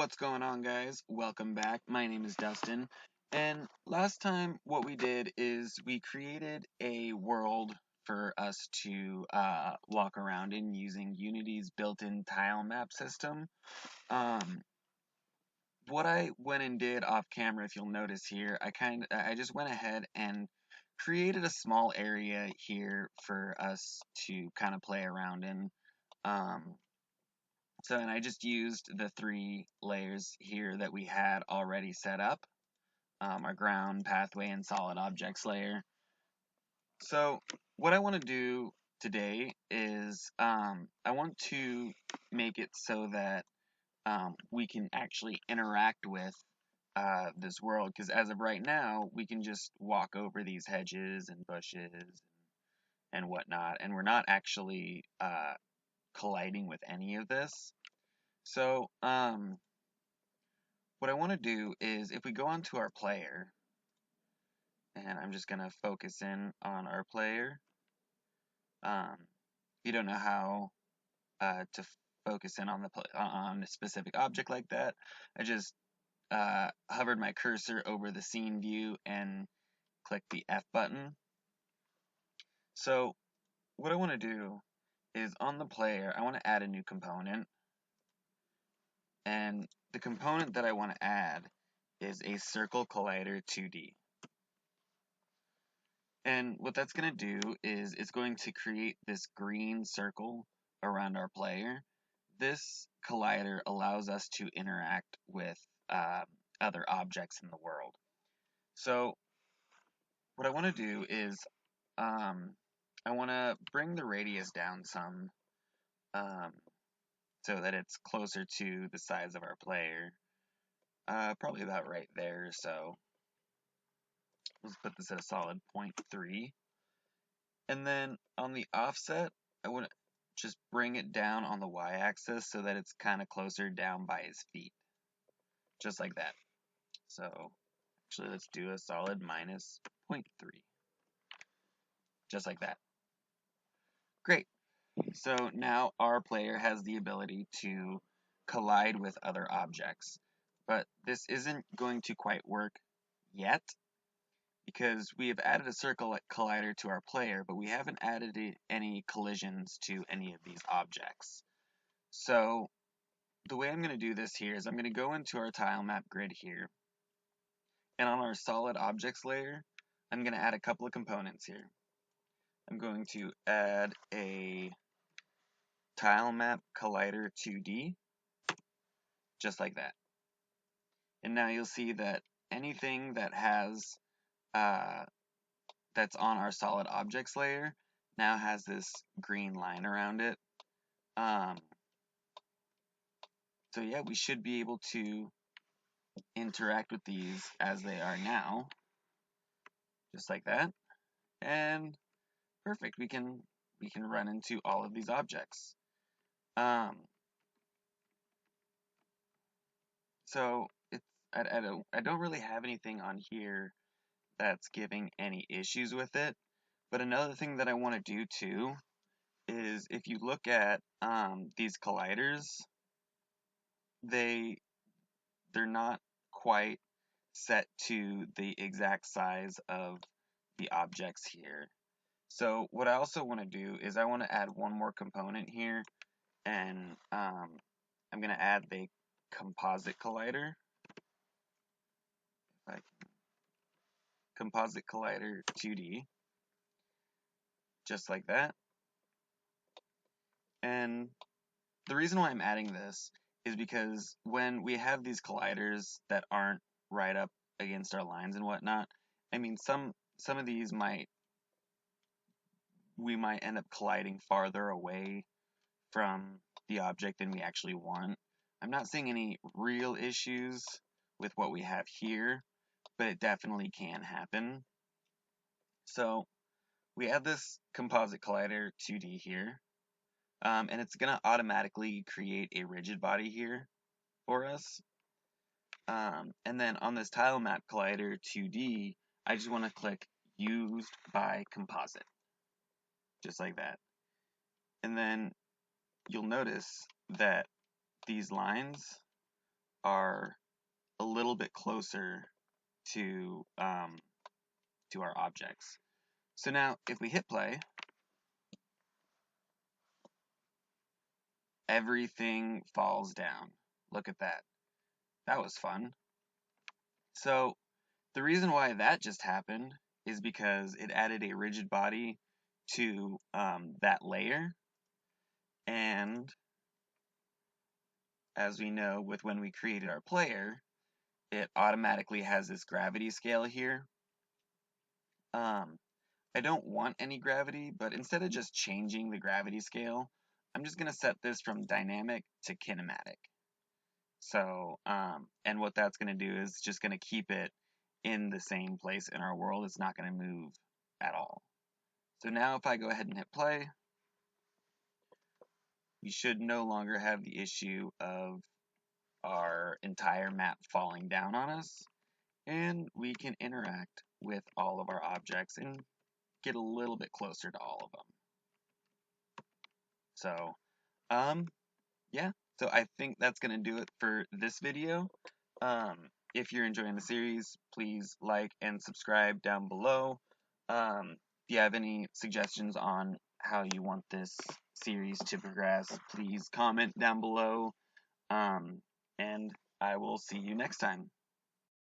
What's going on, guys? Welcome back. My name is Dustin, and last time what we did is we created a world for us to walk around in using Unity's built-in tile map system. Um, what I went and did off camera, if you'll notice here, I just went ahead and created a small area here for us to kind of play around in. Um, and I just used the 3 layers here that we had already set up, our ground, pathway, and solid objects layer. So what I want to do today is I want to make it so that we can actually interact with this world, because as of right now, we can just walk over these hedges and bushes and whatnot, and we're not actually colliding with any of this. So, what I want to do is if we go onto our player, and I'm just going to focus in on our player. If you don't know how to focus in on on a specific object like that, I just hovered my cursor over the scene view and click the F button. So what I want to do is on the player, I want to add a new component, and the component that I want to add is a Circle Collider 2D. And what that's going to do is it's going to create this green circle around our player. This collider allows us to interact with other objects in the world. So what I want to do is I want to bring the radius down some um, so that it's closer to the size of our player. Probably about right there. So let's put this at a solid 0.3. And then on the offset, I want to just bring it down on the y-axis so that it's kind of closer down by his feet. Just like that. So actually let's do a solid minus 0.3. Just like that. Great. So now our player has the ability to collide with other objects. But this isn't going to quite work yet, because we have added a circle collider to our player, but we haven't added any collisions to any of these objects. So the way I'm going to do this here is I'm going to go into our tile map grid here, and on our solid objects layer, I'm going to add a couple of components here. I'm going to add a tile map collider 2D, just like that. And now you'll see that anything that has that's on our solid objects layer now has this green line around it. So yeah, we should be able to interact with these as they are now, just like that. And perfect, we can run into all of these objects. So I don't really have anything on here that's giving any issues with it. But another thing that I want to do too is if you look at these colliders, they're not quite set to the exact size of the objects here. So what I also want to do is I want to add one more component here, and I'm going to add the Composite Collider. Composite Collider 2D, just like that. And the reason why I'm adding this is because when we have these colliders that aren't right up against our lines and whatnot, I mean some of these we might end up colliding farther away from the object than we actually want. I'm not seeing any real issues with what we have here, but it definitely can happen. So we have this Composite Collider 2D here, and it's going to automatically create a rigid body here for us. And then on this Tile Map Collider 2D, I just want to click Used by Composite, just like that. And then you'll notice that these lines are a little bit closer to our objects. So now if we hit play, everything falls down. Look at that. That was fun. So the reason why that just happened is because it added a rigid body to that layer, and as we know with when we created our player, it automatically has this gravity scale here. I don't want any gravity, but instead of just changing the gravity scale, I'm just going to set this from dynamic to kinematic. So, and what that's going to do is just going to keep it in the same place in our world. It's not going to move at all. So now if I go ahead and hit play, we should no longer have the issue of our entire map falling down on us, and we can interact with all of our objects and get a little bit closer to all of them. So, yeah, so I think that's going to do it for this video. If you're enjoying the series, please like and subscribe down below. If you have any suggestions on how you want this series to progress, please comment down below. And I will see you next time.